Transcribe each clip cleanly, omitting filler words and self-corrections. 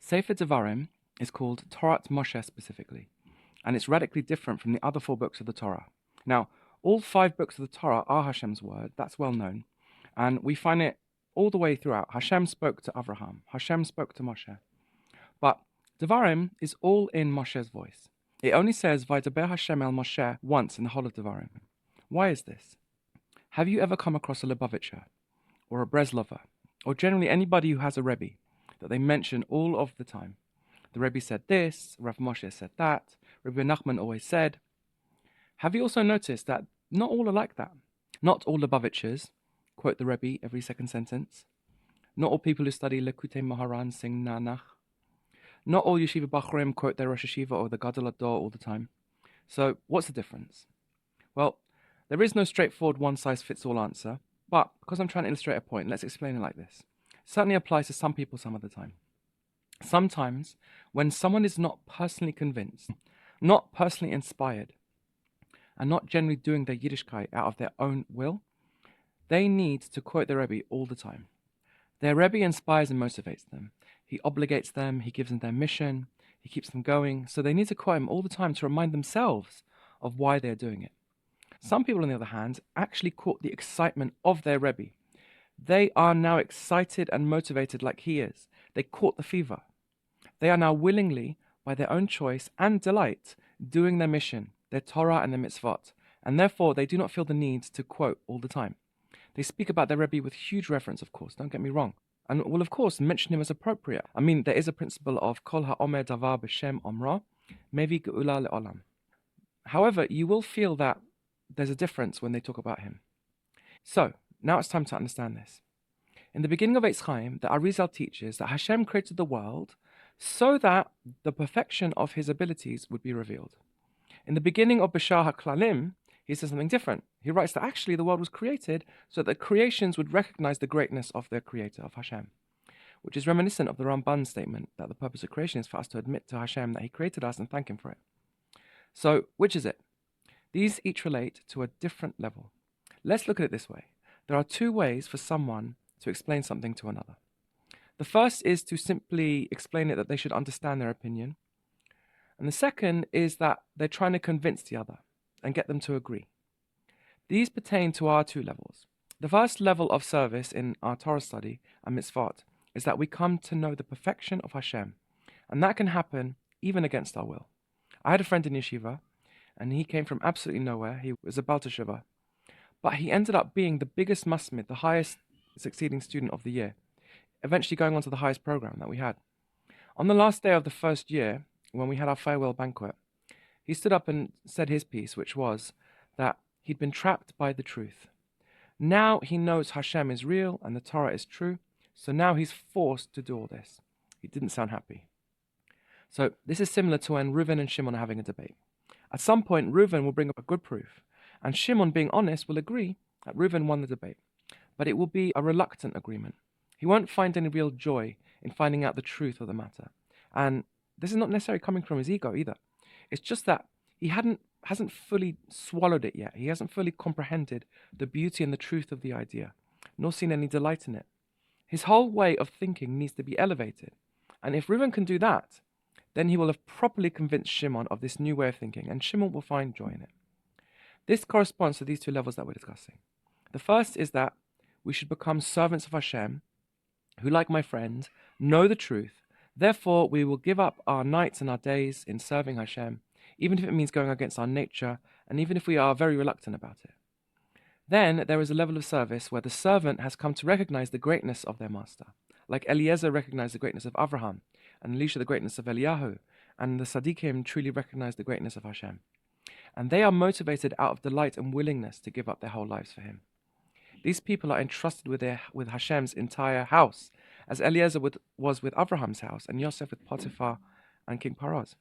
Sefer Devarim is called Torah Moshe specifically, and it's radically different from the other 4 books of the Torah. Now, all 5 books of the Torah are Hashem's word, that's well known, and we find it all the way throughout. Hashem spoke to Abraham, Hashem spoke to Moshe. But Devarim is all in Moshe's voice. It only says Vaydaber Hashem el Moshe once in the whole of Devarim. Why is this? Have you ever come across a Lubavitcher, or a Breslover, or generally anybody who has a Rebbe, that they mention all of the time? The Rebbe said this, Rav Moshe said that, Rabbi Nachman always said. Have you also noticed that not all are like that? Not all Lubavitchers quote the Rebbe every second sentence. Not all people who study Lekutei Moharan sing Nanach. Not all Yeshiva Bachrim quote their Rosh Yeshiva or the Gadol Ador all the time. So what's the difference? Well, there is no straightforward one-size-fits-all answer, but because I'm trying to illustrate a point, let's explain it like this. It certainly applies to some people some of the time. Sometimes, when someone is not personally convinced, not personally inspired, and not generally doing their Yiddishkeit out of their own will, they need to quote their Rebbe all the time. Their Rebbe inspires and motivates them. He obligates them, he gives them their mission, he keeps them going, so they need to quote him all the time to remind themselves of why they're doing it. Some people, on the other hand, actually caught the excitement of their Rebbe. They are now excited and motivated like he is. They caught the fever. They are now willingly, by their own choice and delight, doing their mission, their Torah and their mitzvot, and therefore they do not feel the need to quote all the time. They speak about their Rebbe with huge reverence, of course, don't get me wrong, and will, of course, mention him as appropriate. I mean, there is a principle of Kol ha'omer davar b'shem omra, mevi geula le'olam. However, you will feel that there's a difference when they talk about him. So, now it's time to understand this. In the beginning of Eitz Chaim, the Arizal teaches that Hashem created the world so that the perfection of his abilities would be revealed. In the beginning of Bishar HaKlalim, he says something different. He writes that actually the world was created so that the creations would recognize the greatness of their creator, of Hashem, which is reminiscent of the Ramban's statement that the purpose of creation is for us to admit to Hashem that he created us and thank him for it. So, which is it? These each relate to a different level. Let's look at it this way. There are 2 ways for someone to explain something to another. The first is to simply explain it that they should understand their opinion. And the second is that they're trying to convince the other and get them to agree. These pertain to our 2 levels. The first level of service in our Torah study and mitzvot is that we come to know the perfection of Hashem, and that can happen even against our will. I had a friend in yeshiva, and he came from absolutely nowhere. He was a Baal Teshuvah, but he ended up being the biggest masmid, the highest succeeding student of the year, eventually going on to the highest program that we had. On the last day of the first year, when we had our farewell banquet, he stood up and said his piece, which was that he'd been trapped by the truth. Now he knows Hashem is real and the Torah is true, so now he's forced to do all this. He didn't sound happy. So this is similar to when Reuven and Shimon are having a debate. At some point, Reuven will bring up a good proof, and Shimon, being honest, will agree that Reuven won the debate. But it will be a reluctant agreement. He won't find any real joy in finding out the truth of the matter. And this is not necessarily coming from his ego either. It's just that he hasn't fully swallowed it yet. He hasn't fully comprehended the beauty and the truth of the idea, nor seen any delight in it. His whole way of thinking needs to be elevated. And if Reuven can do that, then he will have properly convinced Shimon of this new way of thinking, and Shimon will find joy in it. This corresponds to these 2 levels that we're discussing. The first is that we should become servants of Hashem, who, like my friend, know the truth. Therefore, we will give up our nights and our days in serving Hashem, even if it means going against our nature, and even if we are very reluctant about it. Then there is a level of service where the servant has come to recognize the greatness of their master, like Eliezer recognized the greatness of Abraham, and Elisha the greatness of Eliyahu, and the Tzaddikim truly recognize the greatness of Hashem. And they are motivated out of delight and willingness to give up their whole lives for him. These people are entrusted with Hashem's entire house, as Eliezer was with Abraham's house, and Yosef with Potiphar and King Paroz.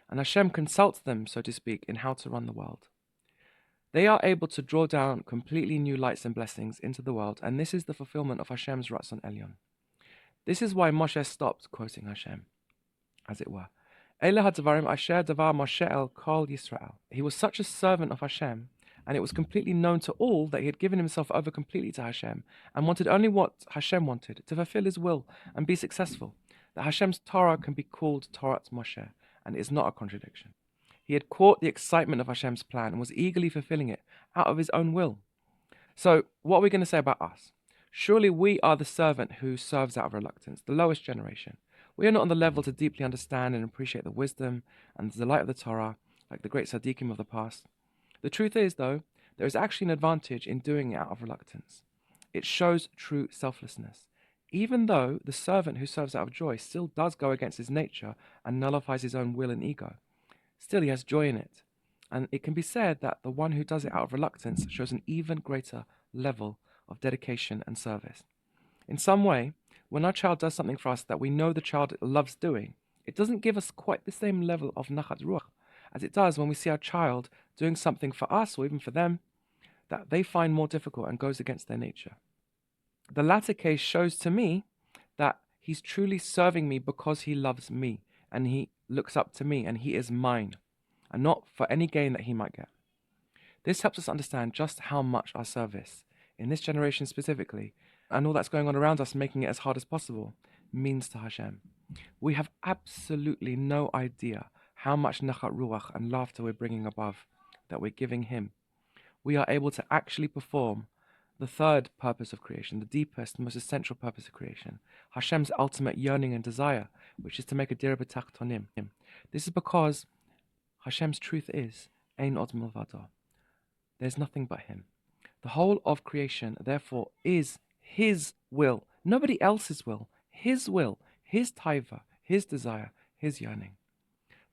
And Hashem consults them, so to speak, in how to run the world. They are able to draw down completely new lights and blessings into the world, and this is the fulfillment of Hashem's Ratzon Elyon. This is why Moshe stopped quoting Hashem, as it were. Ele ha-devarim asher davar Moshe el kol Yisrael. He was such a servant of Hashem, and it was completely known to all that he had given himself over completely to Hashem, and wanted only what Hashem wanted, to fulfill his will and be successful. that Hashem's Torah can be called Torah Moshe, and it is not a contradiction. He had caught the excitement of Hashem's plan and was eagerly fulfilling it out of his own will. So, what are we going to say about us? Surely we are the servant who serves out of reluctance, the lowest generation. We are not on the level to deeply understand and appreciate the wisdom and the delight of the Torah, like the great Tzaddikim of the past. The truth is, though, there is actually an advantage in doing it out of reluctance. It shows true selflessness. Even though the servant who serves out of joy still does go against his nature and nullifies his own will and ego, still he has joy in it. And it can be said that the one who does it out of reluctance shows an even greater level of dedication and service. In some way, when our child does something for us that we know the child loves doing, it doesn't give us quite the same level of nachat ruach as it does when we see our child doing something for us or even for them that they find more difficult and goes against their nature. The latter case shows to me that he's truly serving me because he loves me and he looks up to me and he is mine, and not for any gain that he might get. This helps us understand just how much our service, in this generation specifically, and all that's going on around us, making it as hard as possible, means to Hashem. We have absolutely no idea how much nachat ruach and laughter we're bringing above, that we're giving him. We are able to actually perform the third purpose of creation, the deepest, most essential purpose of creation, Hashem's ultimate yearning and desire, which is to make a dira bitachon. This is because Hashem's truth is ein od milvado. There's nothing but him. The whole of creation, therefore, is his will, nobody else's will, his taiva, his desire, his yearning.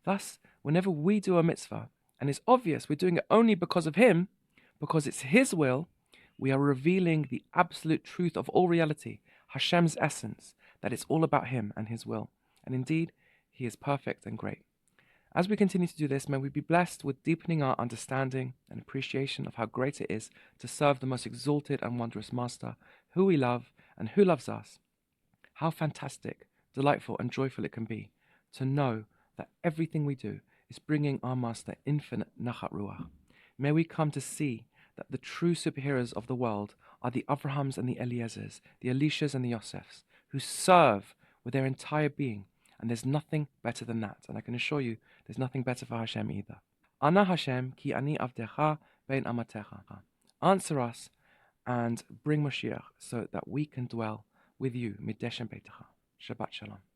Thus, whenever we do a mitzvah, and it's obvious we're doing it only because of him, because it's his will, we are revealing the absolute truth of all reality, Hashem's essence, that it's all about him and his will. And indeed, he is perfect and great. As we continue to do this, may we be blessed with deepening our understanding and appreciation of how great it is to serve the most exalted and wondrous Master, who we love and who loves us. How fantastic, delightful, and joyful it can be to know that everything we do is bringing our Master infinite nachat ruach. May we come to see that the true superheroes of the world are the Avrahams and the Eliezers, the Elishas and the Yosefs, who serve with their entire being. And there's nothing better than that. And I can assure you, there's nothing better for Hashem either. Ana Hashem, ki ani avdecha bein amatecha. Answer us and bring Mashiach so that we can dwell with you, mideshem beitecha. Shabbat shalom.